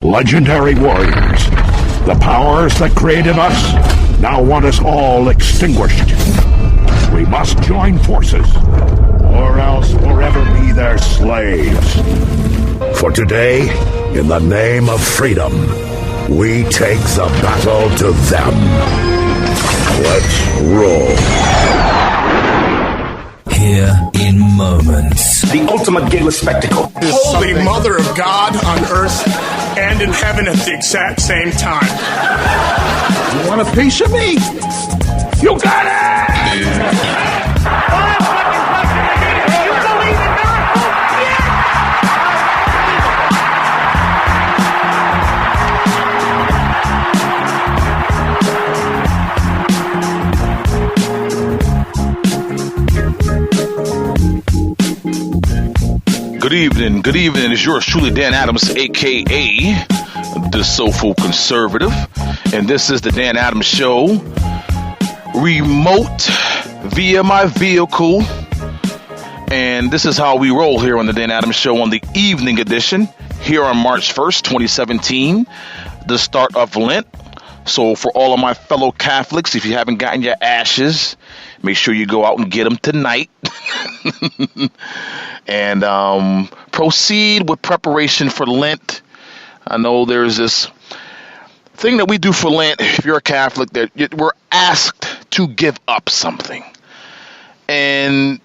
Legendary warriors, the powers that created us now want us all extinguished. We must join forces, or else forever be their slaves. For today, in the name of freedom, we take the battle to them. Let's roll. Here in moments. The ultimate gayless spectacle. Holy Mother of God on earth and in heaven at the exact same time. You want a piece of me? You got it! Good evening. It's yours truly, Dan Adams, a.k.a. the Soulful-Conservative. And this is the Dan Adams Show, remote via my vehicle. And this is how we roll here on the Dan Adams Show on the evening edition, here on March 1st, 2017, the start of Lent. So for all of my fellow Catholics, if you haven't gotten your ashes, make sure you go out and get them tonight. And proceed with preparation for Lent. I know there's this thing that we do for Lent, if you're a Catholic, that we're asked to give up something. And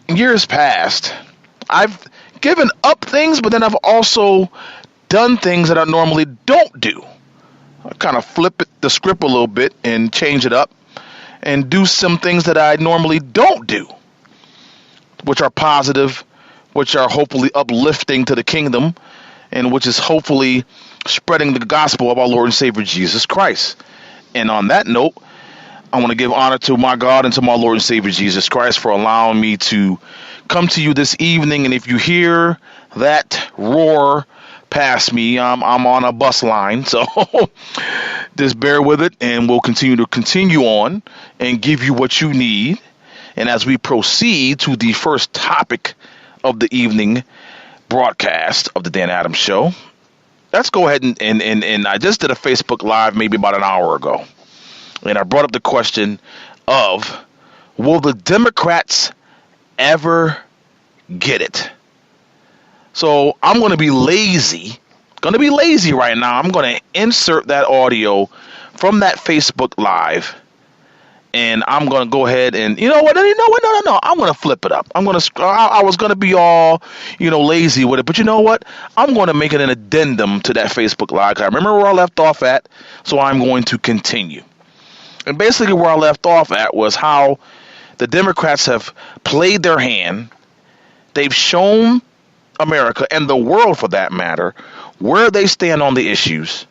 in years past, I've given up things, but then I've also done things that I normally don't do. I kind of flip the script a little bit and change it up and do some things that I normally don't do, which are positive, which are hopefully uplifting to the kingdom, and which is hopefully spreading the gospel of our Lord and Savior Jesus Christ. And on that note, I want to give honor to my God and to my Lord and Savior Jesus Christ for allowing me to come to you this evening. And if you hear that roar past me, I'm on a bus line, so just bear with it, and we'll continue on and give you what you need. And as we proceed to the first topic of the evening broadcast of the Dan Adams Show, let's go ahead and I just did a Facebook Live maybe about an hour ago, and I brought up the question of, will the Democrats ever get it? So I'm going to be lazy right now. I'm going to insert that audio from that Facebook Live, and I'm going to go ahead and, no, I'm going to flip it up. I was going to be all, lazy with it, but you know what? I'm going to make it an addendum to that Facebook Live. I remember where I left off at, so I'm going to continue. And basically where I left off at was how the Democrats have played their hand. They've shown America, and the world for that matter, where they stand on the issues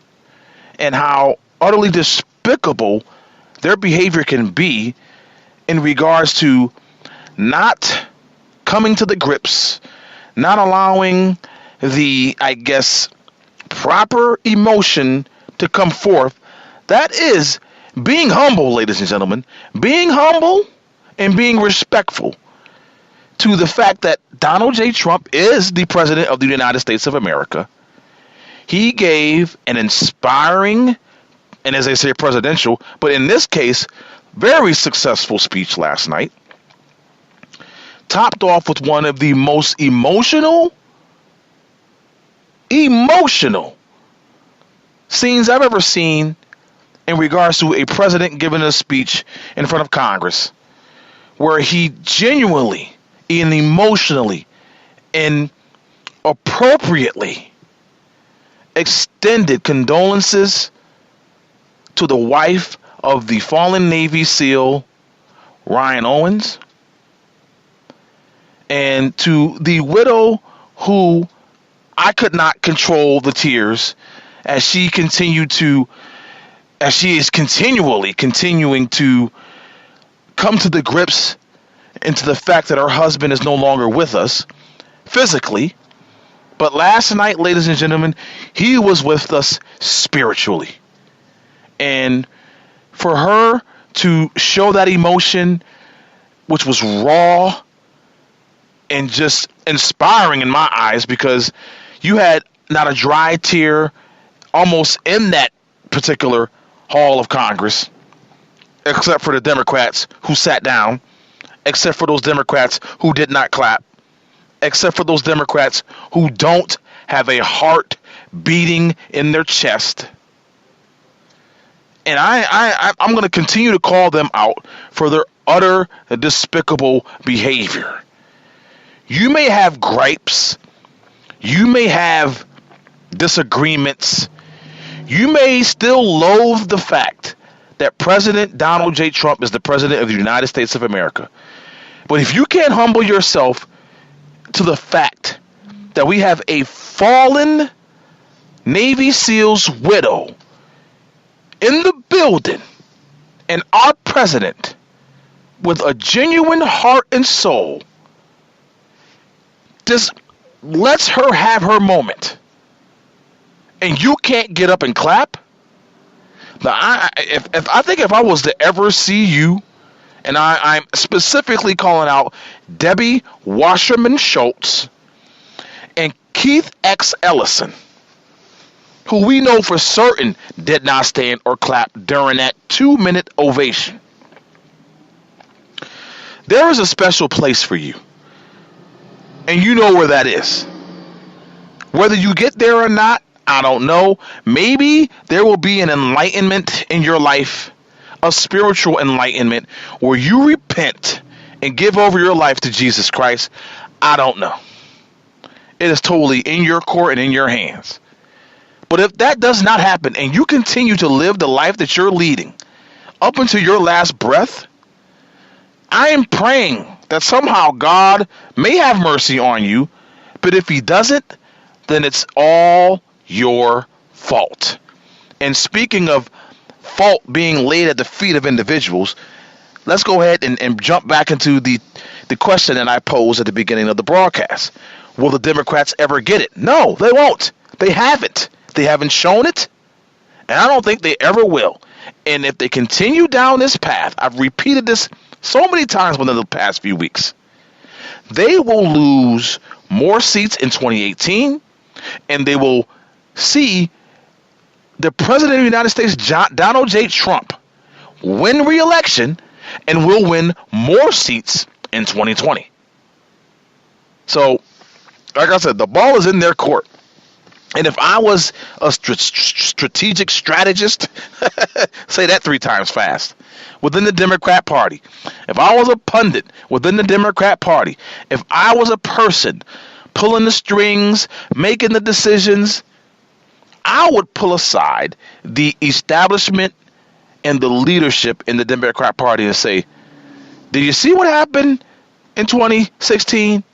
and how utterly despicable their behavior can be in regards to not coming to the grips, not allowing the, proper emotion to come forth. That is being humble, ladies and gentlemen, being humble and being respectful to the fact that Donald J. Trump is the president of the United States of America. He gave an inspiring, and as they say, presidential, but in this case, very successful speech last night, topped off with one of the most emotional scenes I've ever seen in regards to a president giving a speech in front of Congress, where he genuinely and emotionally and appropriately extended condolences to the wife of the fallen Navy SEAL Ryan Owens, and to the widow who I could not control the tears as she is continuing to come to the grips into the fact that her husband is no longer with us physically. But last night, ladies and gentlemen, he was with us spiritually. And for her to show that emotion, which was raw and just inspiring in my eyes, because you had not a dry tear almost in that particular hall of Congress, except for the Democrats who sat down, except for those Democrats who did not clap, except for those Democrats who don't have a heart beating in their chest. And I'm going to continue to call them out for their utter despicable behavior. You may have gripes. You may have disagreements. You may still loathe the fact that President Donald J. Trump is the president of the United States of America. But if you can't humble yourself to the fact that we have a fallen Navy SEAL's widow in the building, and our president, with a genuine heart and soul, just lets her have her moment, and you can't get up and clap. Now, I think if I was to ever see you, and I'm specifically calling out Debbie Wasserman Schultz and Keith X. Ellison, who we know for certain did not stand or clap during that 2-minute ovation. There is a special place for you, and you know where that is. Whether you get there or not, I don't know. Maybe there will be an enlightenment in your life, a spiritual enlightenment, where you repent and give over your life to Jesus Christ. I don't know. It is totally in your court and in your hands. But if that does not happen and you continue to live the life that you're leading up until your last breath, I am praying that somehow God may have mercy on you. But if he doesn't, then it's all your fault. And speaking of fault being laid at the feet of individuals, let's go ahead and jump back into the question that I posed at the beginning of the broadcast. Will the Democrats ever get it? No, they won't. They haven't. They haven't shown it, and I don't think they ever will. And if they continue down this path, I've repeated this so many times within the past few weeks, they will lose more seats in 2018, and they will see the President of the United States, Donald J. Trump, win re-election and will win more seats in 2020. So, like I said, the ball is in their court. And if I was a strategic strategist, say that 3 times fast, within the Democrat Party, if I was a pundit within the Democrat Party, if I was a person pulling the strings, making the decisions, I would pull aside the establishment and the leadership in the Democrat Party and say, did you see what happened in 2016?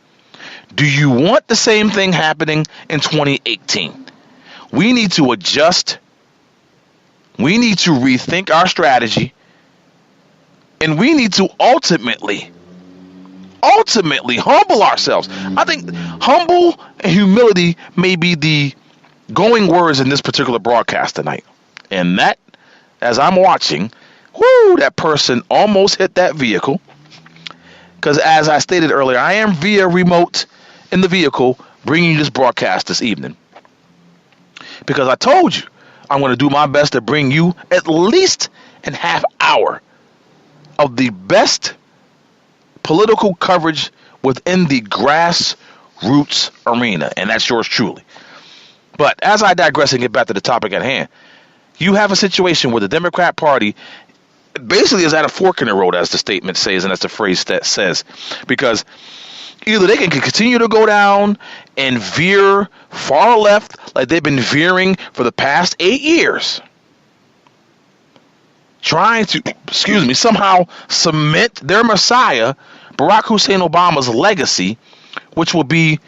Do you want the same thing happening in 2018? We need to adjust. We need to rethink our strategy. And we need to ultimately humble ourselves. I think humble and humility may be the going words in this particular broadcast tonight. And that, as I'm watching, that person almost hit that vehicle. Because as I stated earlier, I am via remote in the vehicle bringing you this broadcast this evening. Because I told you I'm going to do my best to bring you at least a half hour of the best political coverage within the grassroots arena. And that's yours truly. But as I digress and get back to the topic at hand, you have a situation where the Democrat Party basically is at a fork in the road, as the statement says, and that's the phrase that says. Because either they can continue to go down and veer far left like they've been veering for the past 8 years, trying to, somehow cement their messiah, Barack Hussein Obama's legacy, which will be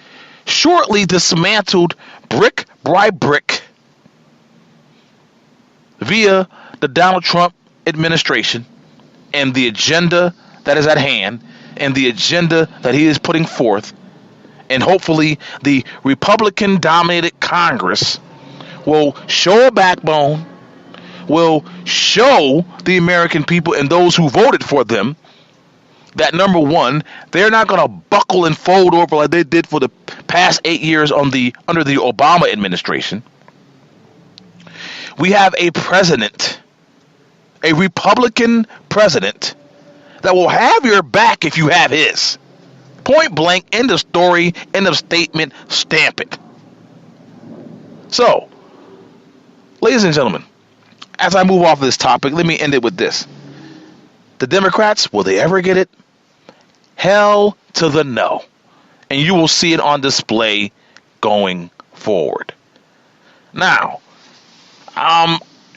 shortly dismantled brick by brick via the Donald Trump administration and the agenda that is at hand and the agenda that he is putting forth. And hopefully the Republican-dominated Congress will show a backbone, will show the American people and those who voted for them that, number one, they're not going to buckle and fold over like they did for the past 8 years under the Obama administration. We have a president, a Republican president, that will have your back if you have his. Point blank, end of story, end of statement, stamp it. So, ladies and gentlemen, as I move off of this topic, let me end it with this. The Democrats, will they ever get it? Hell to the no. And you will see it on display going forward. Now,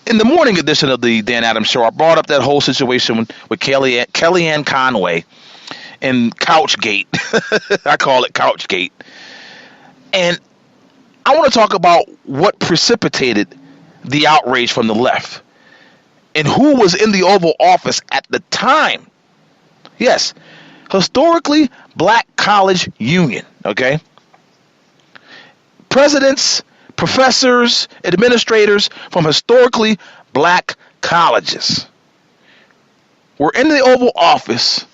in the morning edition of the Dan Adams Show, I brought up that whole situation with Kellyanne Conway and Couchgate. I call it Couchgate. And I want to talk about what precipitated the outrage from the left and who was in the Oval Office at the time. Yes, historically black college union, okay? Presidents, professors, administrators from historically black colleges were in the Oval Office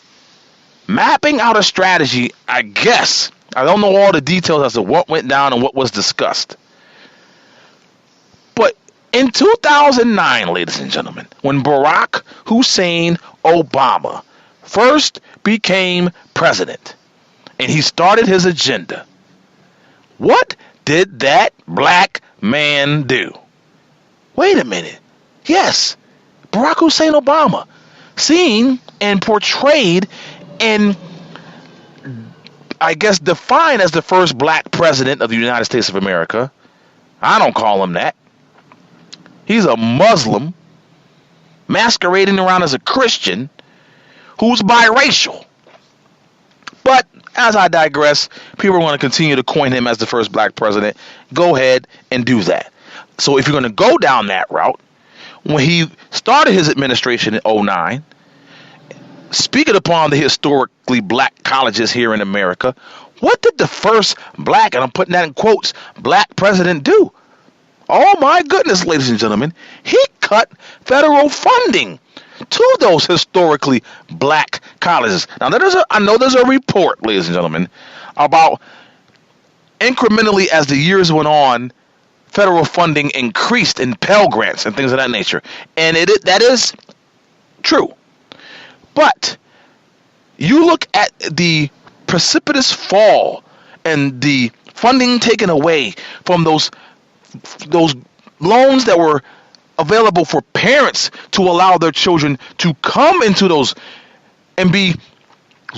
mapping out a strategy, I guess. I don't know all the details as to what went down and what was discussed. But in 2009, ladies and gentlemen, when Barack Hussein Obama first became president and he started his agenda, what did that black man do? Wait a minute. Yes, Barack Hussein Obama, seen and portrayed and I guess defined as the first black president of the United States of America. I don't call him that. He's a Muslim masquerading around as a Christian who's biracial. But as I digress, people want to continue to coin him as the first black president. Go ahead and do that. So if you're going to go down that route, when he started his administration in 2009, speaking upon the historically black colleges here in America, what did the first black, and I'm putting that in quotes, black president do? Oh my goodness, ladies and gentlemen, he cut federal funding to those historically black colleges. Now, I know there's a report, ladies and gentlemen, about incrementally as the years went on, federal funding increased in Pell Grants and things of that nature. And that is true. But you look at the precipitous fall and the funding taken away from those loans that were available for parents to allow their children to come into those and be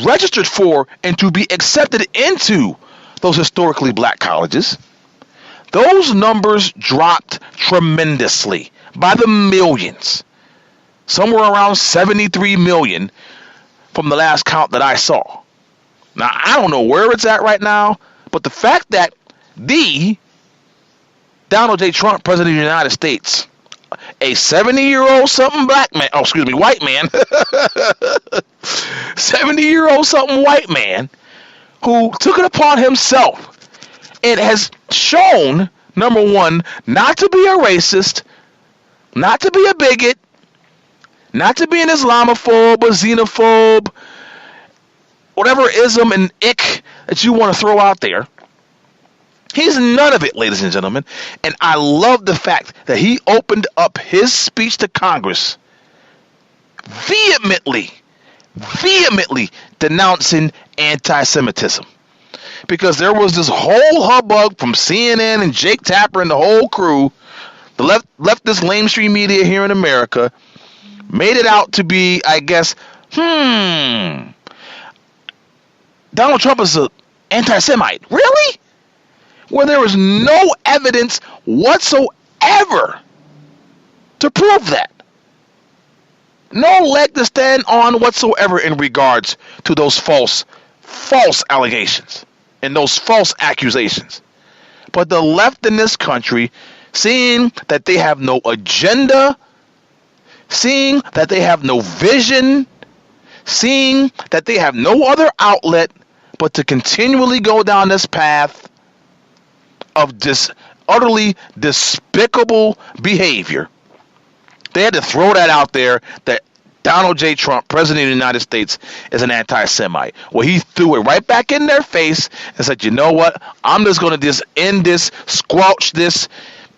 registered for and to be accepted into those historically black colleges. Those numbers dropped tremendously by the millions. Somewhere around 73 million from the last count that I saw. Now, I don't know where it's at right now, but the fact that the Donald J. Trump, President of the United States, a 70-year-old something white man, 70-year-old something white man, who took it upon himself and has shown, number one, not to be a racist, not to be a bigot, not to be an Islamophobe, a xenophobe, whatever ism and ick that you want to throw out there. He's none of it, ladies and gentlemen. And I love the fact that he opened up his speech to Congress vehemently denouncing anti-Semitism. Because there was this whole hubbub from CNN and Jake Tapper and the whole crew, the leftist mainstream media here in America, made it out to be, I guess, Donald Trump is an anti-Semite. Really? Where there was no evidence whatsoever to prove that. No leg to stand on whatsoever in regards to those false allegations and those false accusations. But the left in this country, seeing that they have no agenda, seeing that they have no vision, seeing that they have no other outlet but to continually go down this path of this utterly despicable behavior. They had to throw that out there that Donald J. Trump, President of the United States, is an anti-Semite. Well, he threw it right back in their face and said, you know what? I'm just going to end this, squelch this,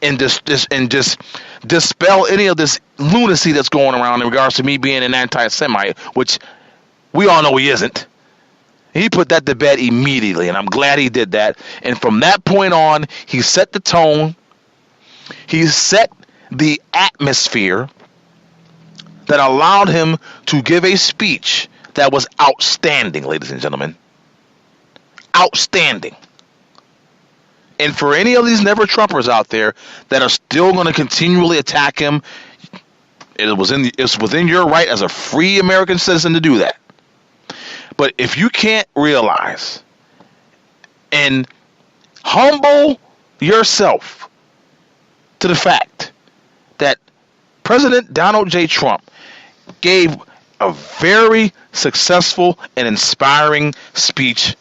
and just dispel any of this lunacy that's going around in regards to me being an anti-Semite, which we all know he isn't. He put that to bed immediately, and I'm glad he did that. And from that point on, he set the tone. He set the atmosphere that allowed him to give a speech that was outstanding, ladies and gentlemen. Outstanding. And for any of these never-Trumpers out there that are still going to continually attack him, it's within your right as a free American citizen to do that. But if you can't realize and humble yourself to the fact that President Donald J. Trump gave a very successful and inspiring speech,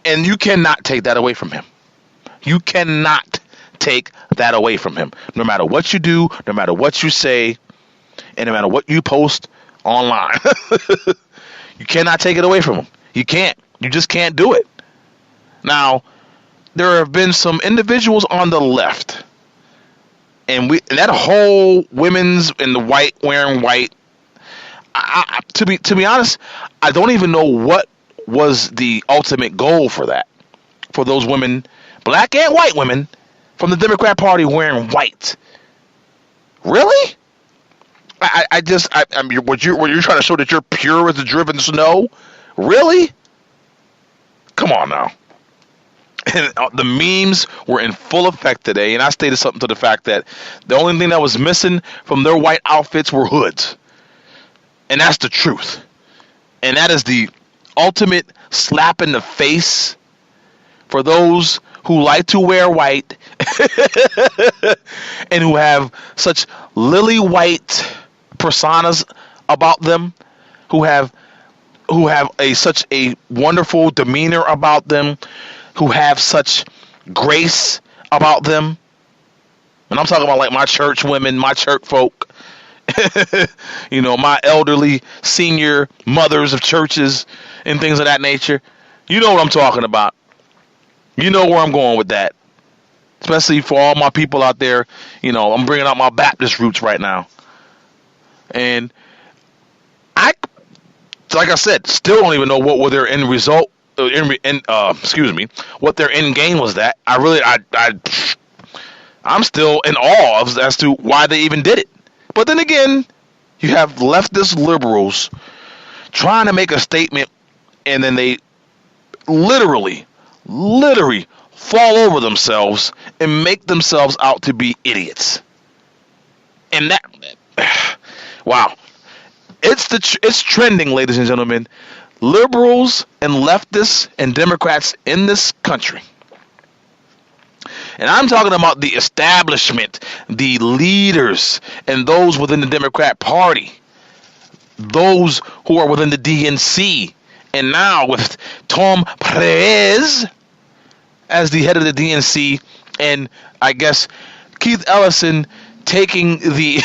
and you cannot take that away from him. You cannot take that away from him. No matter what you do, no matter what you say, and no matter what you post online. You cannot take it away from him. You can't. You just can't do it. Now, there have been some individuals on the left, and that whole women's in the white wearing white. To be honest, I don't even know what was the ultimate goal for that. For those women, black and white women, from the Democrat Party wearing white. Really? Were you trying to show that you're pure as the driven snow? Really? Come on now. And the memes were in full effect today, and I stated something to the fact that the only thing that was missing from their white outfits were hoods. And that's the truth. And that is the ultimate slap in the face for those who like to wear white and who have such lily white personas about them, who have such a wonderful demeanor about them, who have such grace about them. And I'm talking about like my church women, my church folk, my elderly senior mothers of churches and things of that nature. You know what I'm talking about. You know where I'm going with that. Especially for all my people out there, I'm bringing out my Baptist roots right now. And like I said, still don't even know what were their end result. What their end game was. That I'm still in awe as to why they even did it. But then again, you have leftist liberals trying to make a statement, and then they literally fall over themselves and make themselves out to be idiots. And that, wow, it's trending, ladies and gentlemen. Liberals and leftists and Democrats in this country. And I'm talking about the establishment, the leaders, and those within the Democrat Party, those who are within the DNC, and now with Tom Perez as the head of the DNC, and I guess Keith Ellison taking the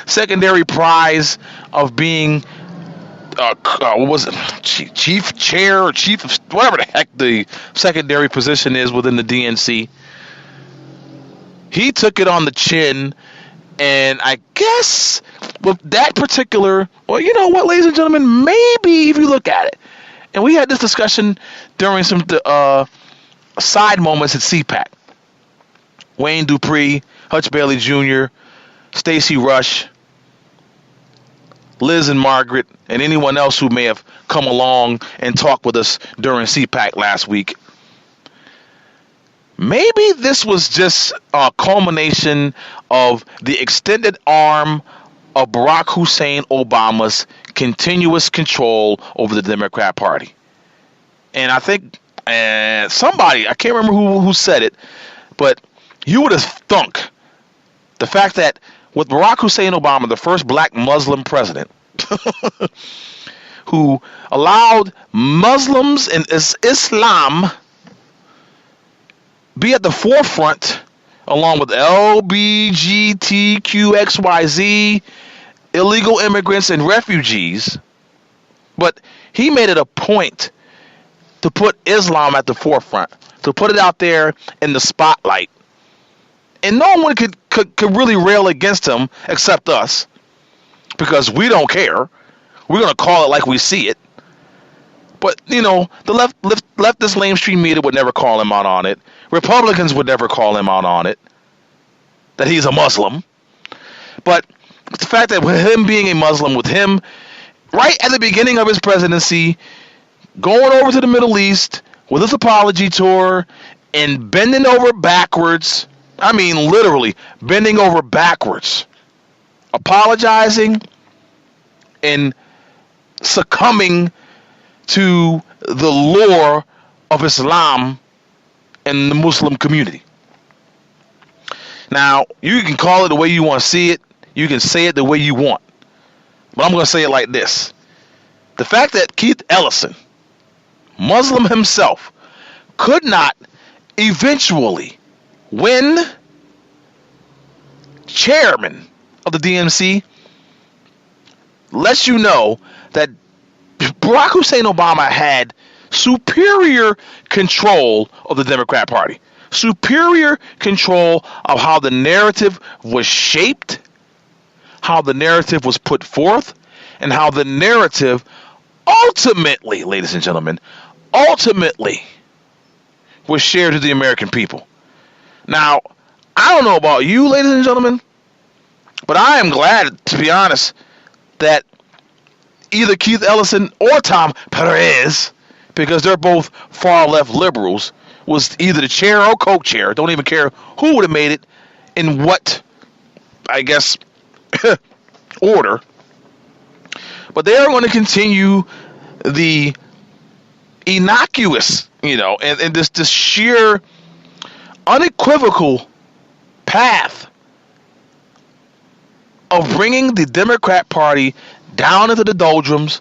secondary prize of being chief chair or chief of whatever the heck the secondary position is within the DNC. He took it on the chin, and I guess with that particular, well, you know what, ladies and gentlemen, maybe if you look at it, and we had this discussion during some side moments at CPAC. Wayne Dupree, Hutch Bailey Jr., Stacey Rush, Liz and Margaret, and anyone else who may have come along and talked with us during CPAC last week. Maybe this was just a culmination of the extended arm of Barack Hussein Obama's continuous control over the Democrat Party. And I think somebody, I can't remember who said it, but you would have thunk the fact that with Barack Hussein Obama, the first black Muslim president, who allowed Muslims and Islam be at the forefront, along with LBGTQXYZ, illegal immigrants and refugees, but he made it a point to put Islam at the forefront, to put it out there in the spotlight. And no one could really rail against him except us, because we don't care. We're going to call it like we see it. But, the leftist mainstream media would never call him out on it. Republicans would never call him out on it, that he's a Muslim. But the fact that with him being a Muslim, with him right at the beginning of his presidency, going over to the Middle East with his apology tour and bending over backwards, I mean literally bending over backwards, apologizing and succumbing to the lure of Islam and the Muslim community. Now, you can call it the way you want to see it. You can say it the way you want. But I'm going to say it like this. The fact that Keith Ellison, Muslim himself, could not eventually win chairman of the DNC lets you know that Barack Hussein Obama had superior control of the Democrat Party, superior control of how the narrative was shaped, how the narrative was put forth, and how the narrative ultimately, ladies and gentlemen, was shared to the American people. Now, I don't know about you, ladies and gentlemen, but I am glad, to be honest, that either Keith Ellison or Tom Perez, because they're both far-left liberals, was either the chair or co-chair. Don't even care who would have made it in what, I guess, order. But they are going to continue the innocuous, and this sheer, unequivocal path of bringing the Democrat Party down into the doldrums.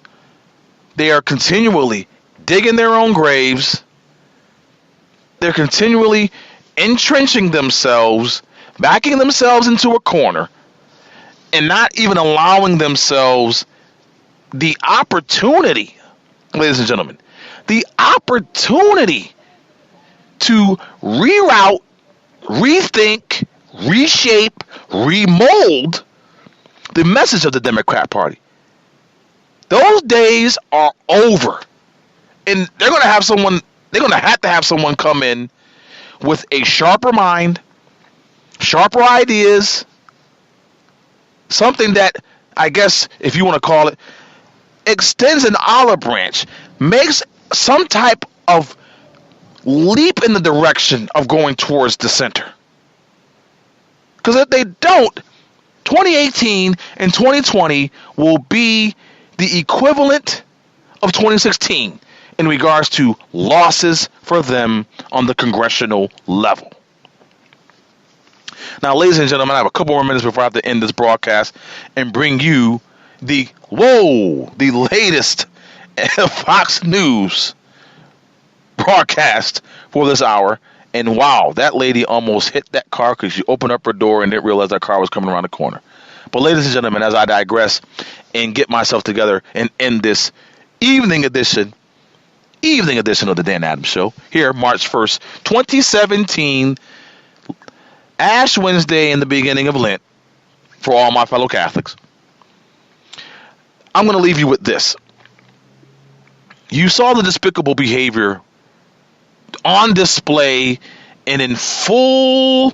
They are continually digging their own graves. They're continually entrenching themselves, backing themselves into a corner, and not even allowing themselves the opportunity, ladies and gentlemen, the opportunity to reroute, rethink, reshape, remold the message of the Democrat Party. Those days are over. And they're going to have to have someone come in with a sharper mind, sharper ideas, something that, I guess, if you want to call it, extends an olive branch, makes some type of leap in the direction of going towards the center. Because if they don't, 2018 and 2020 will be the equivalent of 2016 in regards to losses for them on the congressional level. Now, ladies and gentlemen, I have a couple more minutes before I have to end this broadcast and bring you the latest Fox News broadcast for this hour. And wow, that lady almost hit that car because she opened up her door and didn't realize that car was coming around the corner. But ladies and gentlemen, as I digress and get myself together and end this evening edition of the Dan Adams Show, here, March 1st, 2017, Ash Wednesday and the beginning of Lent, for all my fellow Catholics, I'm going to leave you with this. You saw the despicable behavior on display and in full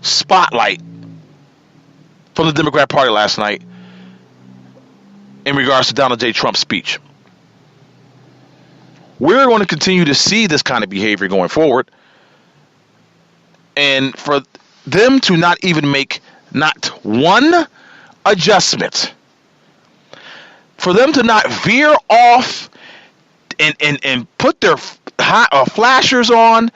spotlight from the Democrat Party last night in regards to Donald J. Trump's speech. We're going to continue to see this kind of behavior going forward. And for them to not even make not one adjustment, for them to not veer off and put their flashers on,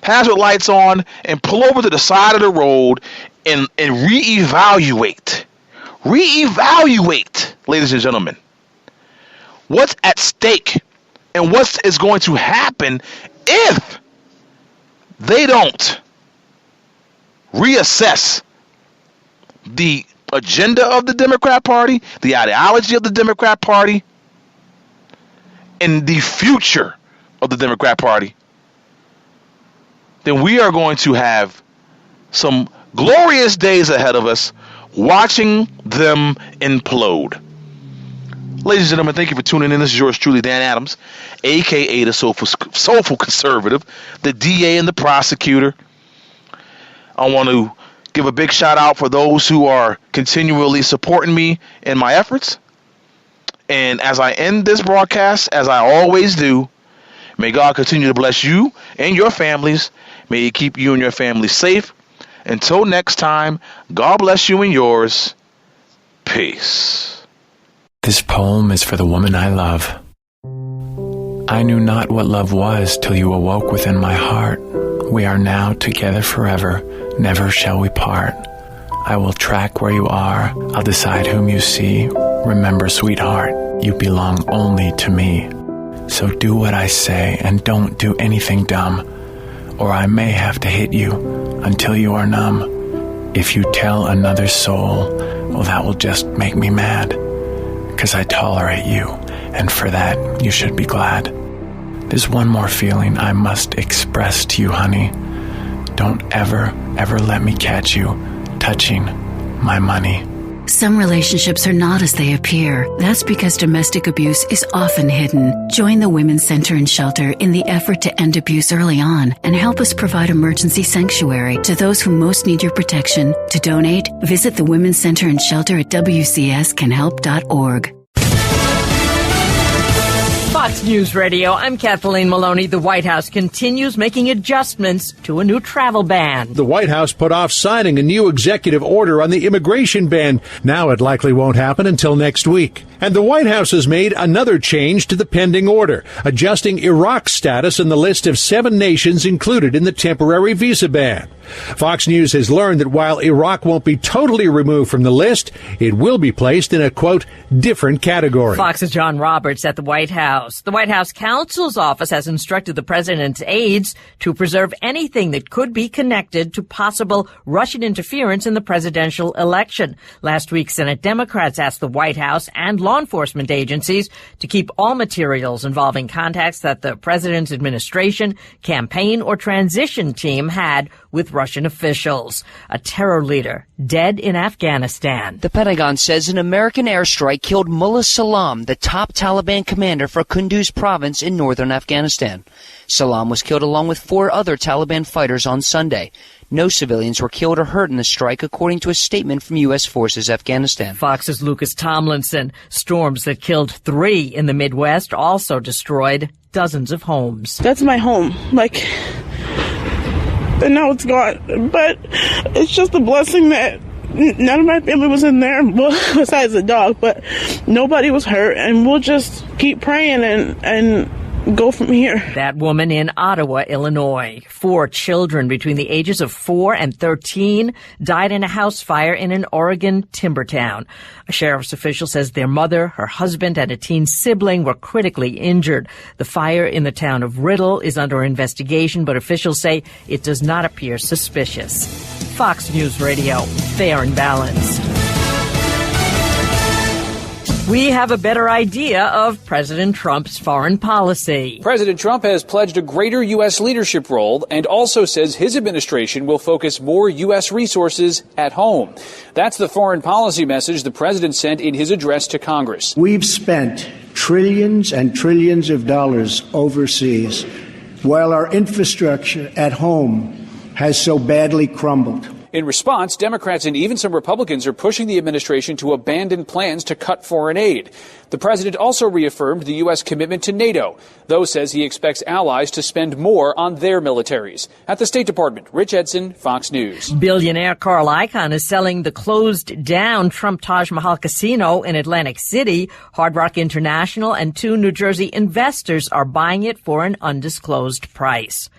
hazard lights on, and pull over to the side of the road and reevaluate, ladies and gentlemen, what's at stake and what is going to happen if they don't reassess the agenda of the Democrat Party, the ideology of the Democrat Party, in the future of the Democrat Party, then we are going to have some glorious days ahead of us watching them implode. Ladies and gentlemen, thank you for tuning in. This is yours truly, Dan Adams, a.k.a. the soulful conservative, the DA and the prosecutor. I want to give a big shout out for those who are continually supporting me in my efforts. And as I end this broadcast, as I always do, may God continue to bless you and your families. May He keep you and your family safe. Until next time, God bless you and yours. Peace. This poem is for the woman I love. I knew not what love was till you awoke within my heart. We are now together forever, never shall we part. I will track where you are, I'll decide whom you see. Remember, sweetheart, you belong only to me. So do what I say and don't do anything dumb, or I may have to hit you until you are numb. If you tell another soul, well, that will just make me mad. 'Cause I tolerate you, and for that you should be glad. There's one more feeling I must express to you, honey. Don't ever, ever let me catch you touching my money. Some relationships are not as they appear. That's because domestic abuse is often hidden. Join the Women's Center and Shelter in the effort to end abuse early on and help us provide emergency sanctuary to those who most need your protection. To donate, visit the Women's Center and Shelter at wcscanhelp.org. Fox News Radio, I'm Kathleen Maloney. The White House continues making adjustments to a new travel ban. The White House put off signing a new executive order on the immigration ban. Now it likely won't happen until next week. And the White House has made another change to the pending order, adjusting Iraq's status in the list of 7 nations included in the temporary visa ban. Fox News has learned that while Iraq won't be totally removed from the list, it will be placed in a, quote, different category. Fox's John Roberts at the White House. The White House counsel's office has instructed the president's aides to preserve anything that could be connected to possible Russian interference in the presidential election. Last week, Senate Democrats asked the White House and law enforcement agencies to keep all materials involving contacts that the president's administration, campaign, or transition team had with Russian officials. A terror leader dead in Afghanistan. The Pentagon says an American airstrike killed Mullah Salam, the top Taliban commander for Kunduz province in northern Afghanistan. Salam was killed along with 4 other Taliban fighters on Sunday. No civilians were killed or hurt in the strike, according to a statement from U.S. Forces Afghanistan. Fox's Lucas Tomlinson. Storms that killed 3 in the Midwest also destroyed dozens of homes. That's my home. And now it's gone. But it's just a blessing that none of my family was in there, besides the dog, but nobody was hurt, and we'll just keep praying and go from here. That woman in Ottawa, Illinois. 4 children between the ages of 4 and 13 died in a house fire in an Oregon timber town. A sheriff's official says their mother, her husband, and a teen sibling were critically injured. The fire in the town of Riddle is under investigation, but officials say it does not appear suspicious. Fox News Radio, fair and balanced. We have a better idea of President Trump's foreign policy. President Trump has pledged a greater U.S. leadership role and also says his administration will focus more U.S. resources at home. That's the foreign policy message the president sent in his address to Congress. We've spent trillions and trillions of dollars overseas, while our infrastructure at home has so badly crumbled. In response, Democrats and even some Republicans are pushing the administration to abandon plans to cut foreign aid. The president also reaffirmed the U.S. commitment to NATO, though says he expects allies to spend more on their militaries. At the State Department, Rich Edson, Fox News. Billionaire Carl Icahn is selling the closed-down Trump Taj Mahal Casino in Atlantic City. Hard Rock International and 2 New Jersey investors are buying it for an undisclosed price.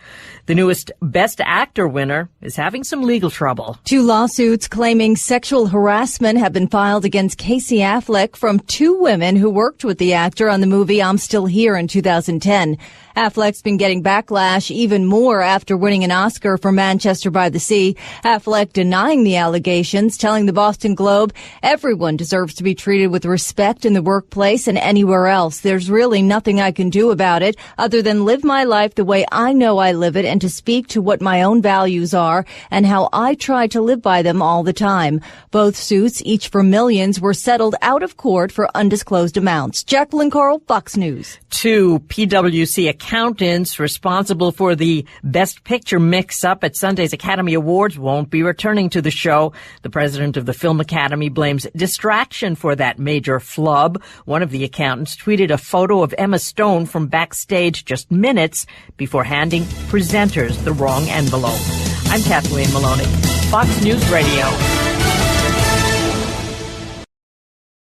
The newest Best Actor winner is having some legal trouble. 2 lawsuits claiming sexual harassment have been filed against Casey Affleck from 2 women who worked with the actor on the movie I'm Still Here in 2010. Affleck's been getting backlash even more after winning an Oscar for Manchester by the Sea. Affleck denying the allegations, telling the Boston Globe, everyone deserves to be treated with respect in the workplace and anywhere else. There's really nothing I can do about it other than live my life the way I know I live it and to speak to what my own values are and how I try to live by them all the time. Both suits, each for millions, were settled out of court for undisclosed amounts. Jacqueline Carl, Fox News. 2 PwC accountants responsible for the Best Picture mix-up at Sunday's Academy Awards won't be returning to the show. The president of the Film Academy blames distraction for that major flub. One of the accountants tweeted a photo of Emma Stone from backstage just minutes before handing presenters the wrong envelope. I'm Kathleen Maloney, Fox News Radio.